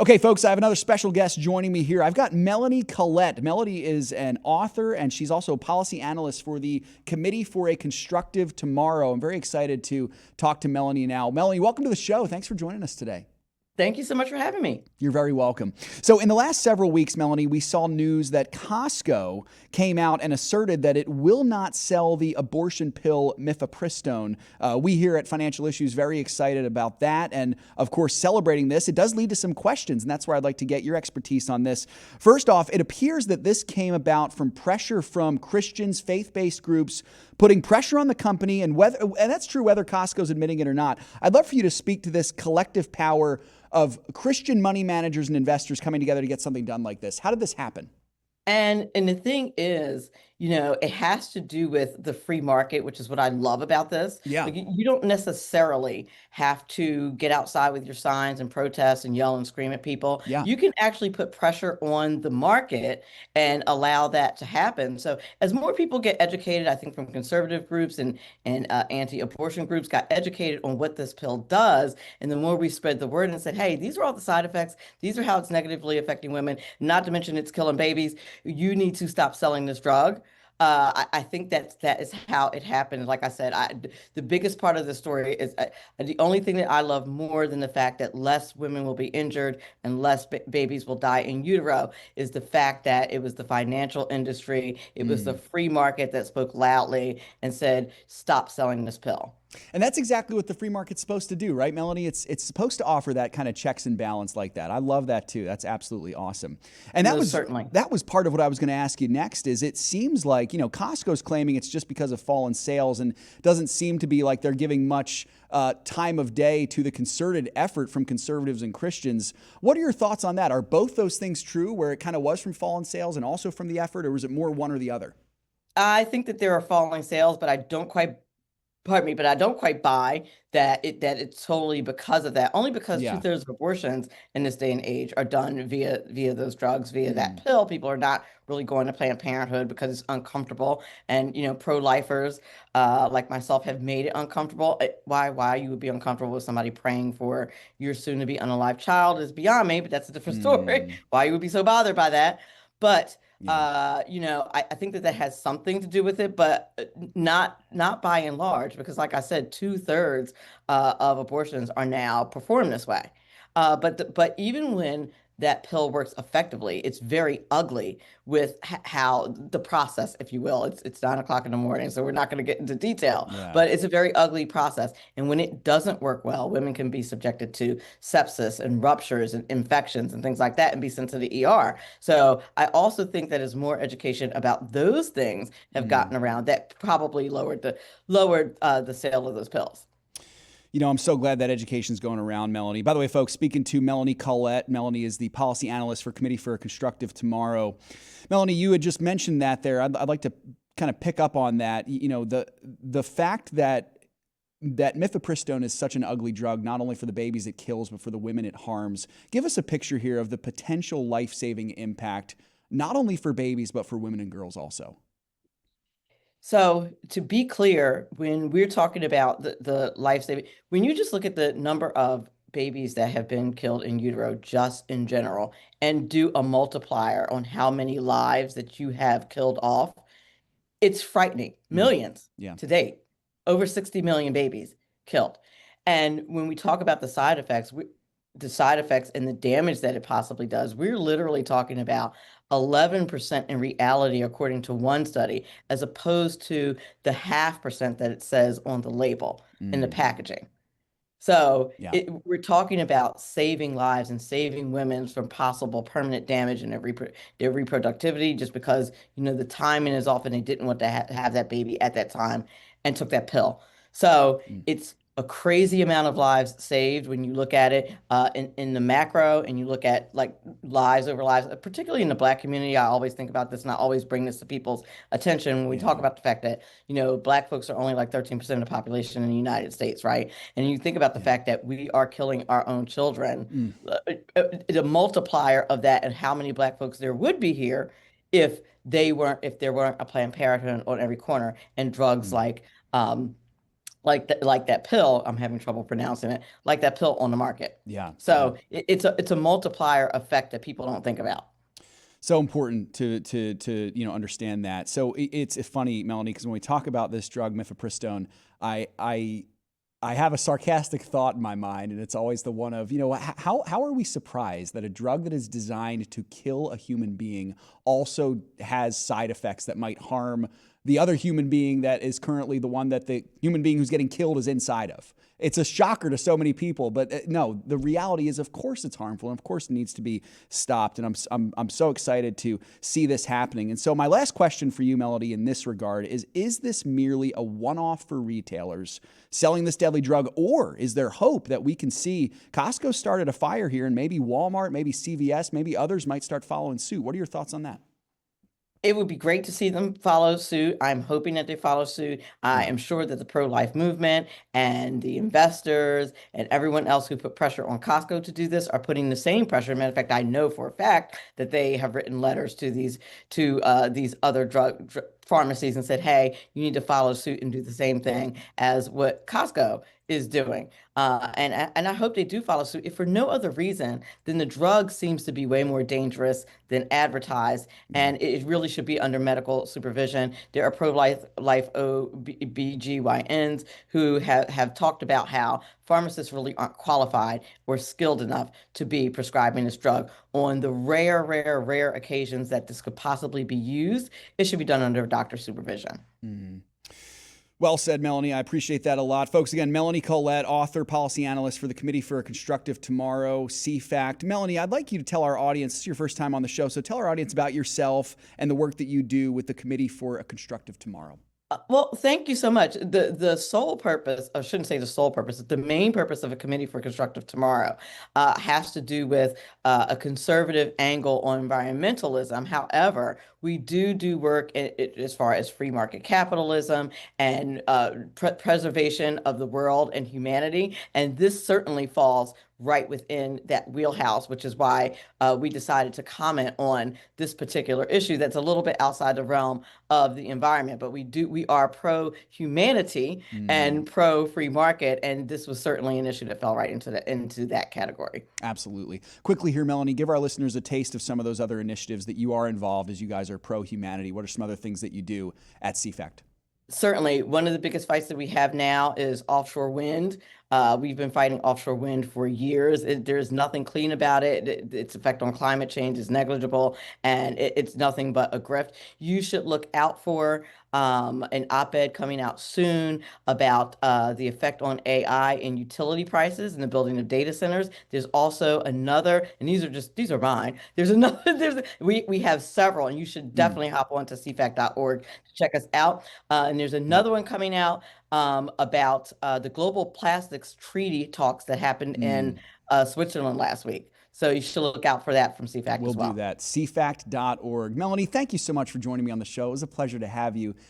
Okay, folks, I have another special guest joining me here. I've got Melanie Collette. Melanie is an author, and she's also a policy analyst for the Committee for a Constructive Tomorrow. I'm very excited to talk to Melanie now. Melanie, welcome to the show. Thanks for joining us today. Thank you so much for having me. You're very welcome. So in the last several weeks, Melanie, we saw news that COSTCO came out and asserted that it will not sell the abortion pill mifepristone. We here at Financial Issues very excited about that, and of course celebrating this. It does lead to some questions, and that's where I'd like to get your expertise on this. First off, it appears that this came about from pressure from Christians, faith-based groups, putting pressure on the company, and that's true whether Costco's admitting it or not. I'd love for you to speak to this collective power of Christian money managers and investors coming together to get something done like this. How did this happen? And the thing is, it has to do with the free market, which is what I love about this. Yeah. Like, you don't necessarily have to get outside with your signs and protest and yell and scream at people. Yeah. You can actually put pressure on the market and allow that to happen. So as more people get educated, I think from conservative groups and anti-abortion groups got educated on what this pill does, and the more we spread the word and said, hey, these are all the side effects. These are how it's negatively affecting women, not to mention it's killing babies. You need to stop selling this drug. I think that is how it happened. Like I said, the biggest part of the story is the only thing that I love more than the fact that less women will be injured and less babies will die in utero is the fact that it was the financial industry, it was the free market that spoke loudly and said, stop selling this pill. And that's exactly what the free market's supposed to do, right, Melanie? It's supposed to offer that kind of checks and balance like that. I love that too. That's absolutely awesome. And that was part of what I was going to ask you next. Is it seems like Costco's claiming it's just because of fallen sales, and doesn't seem to be like they're giving much time of day to the concerted effort from conservatives and Christians. What are your thoughts on that? Are both those things true, where it kind of was from fallen sales and also from the effort, or was it more one or the other? I think that there are falling sales, but I don't quite. Pardon me, but I don't quite buy that it's totally because of that. Only because Yeah. two-thirds of abortions in this day and age are done via those drugs, via that pill. People are not really going to Planned Parenthood because it's uncomfortable. And pro-lifers like myself have made it uncomfortable. Why you would be uncomfortable with somebody praying for your soon-to-be unalive child is beyond me, but that's a different story. Why you would be so bothered by that. But I think that has something to do with it, but not by and large, because like I said, two-thirds of abortions are now performed this way. But even when that pill works effectively, it's very ugly with how the process, if you will. It's 9 o'clock in the morning, so we're not going to get into detail, Yeah. but it's a very ugly process. And when it doesn't work well, women can be subjected to sepsis and ruptures and infections and things like that and be sent to the ER. So I also think that as more education about those things have gotten around, that probably lowered the sale of those pills. I'm so glad that education's going around, Melanie. By the way, folks, speaking to Melanie Collette. Melanie is the policy analyst for Committee for a Constructive Tomorrow. Melanie, you had just mentioned that there. I'd like to kind of pick up on that. The fact that mifepristone is such an ugly drug, not only for the babies it kills, but for the women it harms. Give us a picture here of the potential life-saving impact, not only for babies, but for women and girls also. So to be clear, when we're talking about the life saving, when you just look at the number of babies that have been killed in utero just in general and do a multiplier on how many lives that you have killed off, it's frightening. Millions to date, over 60 million babies killed. And when we talk about the side effects, and the damage that it possibly does, we're literally talking about 11% in reality, according to one study, as opposed to the 0.5% that it says on the label in the packaging. So we're talking about saving lives and saving women from possible permanent damage in their reproductivity, just because, the timing is off and they didn't want to have that baby at that time and took that pill. So it's a crazy amount of lives saved when you look at it in the macro, and you look at like lives over lives, particularly in the Black community. I always think about this, and I always bring this to people's attention when we talk about the fact that, Black folks are only like 13% of the population in the United States, right? And you think about the fact that we are killing our own children, the multiplier of that and how many Black folks there would be here if there weren't a Planned Parenthood on every corner and drugs like like that pill, I'm having trouble pronouncing it, like that pill on the market. Yeah, yeah. So it's a multiplier effect that people don't think about. So important to understand that. So it's funny, Melanie, because when we talk about this drug mifepristone, I I I have a sarcastic thought in my mind, and it's always the one of, how are we surprised that a drug that is designed to kill a human being also has side effects that might harm the other human being that is currently the one that the human being who's getting killed is inside of? It's a shocker to so many people, but no, the reality is, of course, it's harmful, and of course, it needs to be stopped. And I'm so excited to see this happening. And so, my last question for you, Melody, in this regard is this merely a one-off for retailers selling this deadly drug, or is there hope that we can see Costco started a fire here, and maybe Walmart, maybe CVS, maybe others might start following suit? What are your thoughts on that? It would be great to see them follow suit. I'm hoping that they follow suit. I Yeah. am sure that the pro-life movement and the investors and everyone else who put pressure on Costco to do this are putting the same pressure. Matter of fact, I know for a fact that they have written letters to these other drug pharmacies and said, "Hey, you need to follow suit and do the same thing as what Costco is doing." And I hope they do follow suit. If for no other reason, then the drug seems to be way more dangerous than advertised, Yeah. and it really should be under medical supervision. There are pro-life OBGYNs who have talked about how pharmacists really aren't qualified or skilled enough to be prescribing this drug. On the rare occasions that this could possibly be used, it should be done under doctor supervision. Mhm. Well said, Melanie. I appreciate that a lot. Folks, again, Melanie Collette, author, policy analyst for the Committee for a Constructive Tomorrow, CFACT. Melanie, I'd like you to tell our audience, this is your first time on the show, so tell our audience about yourself and the work that you do with the Committee for a Constructive Tomorrow. Well, thank you so much. The sole purpose, I shouldn't say the sole purpose, the main purpose of a committee for constructive tomorrow has to do with a conservative angle on environmentalism. However, we do work as far as free market capitalism and preservation of the world and humanity. And this certainly falls right within that wheelhouse, which is why we decided to comment on this particular issue that's a little bit outside the realm of the environment. But we are pro humanity Mm, and pro free market, and this was certainly an issue that fell right into that category. absolutely. Quickly here, Melanie, give our listeners a taste of some of those other initiatives that you are involved as you guys are pro humanity. What are some other things that you do at CFACT? Certainly, one of the biggest fights that we have now is offshore wind. We've been fighting offshore wind for years. There's nothing clean about it. Its effect on climate change is negligible, and it's nothing but a grift. You should look out for an op-ed coming out soon about the effect on AI and utility prices and the building of data centers. There's also another, and these are mine. There's another. We have several, and you should Mm, definitely hop on to cfac.org to check us out. And there's yep. another one coming out about the global plastics treaty talks that happened in Mm. Switzerland last week. So you should look out for that from CFAC We'll as do well. that. CFACT.org. Melanie, thank you so much for joining me on the show. It was a pleasure to have you.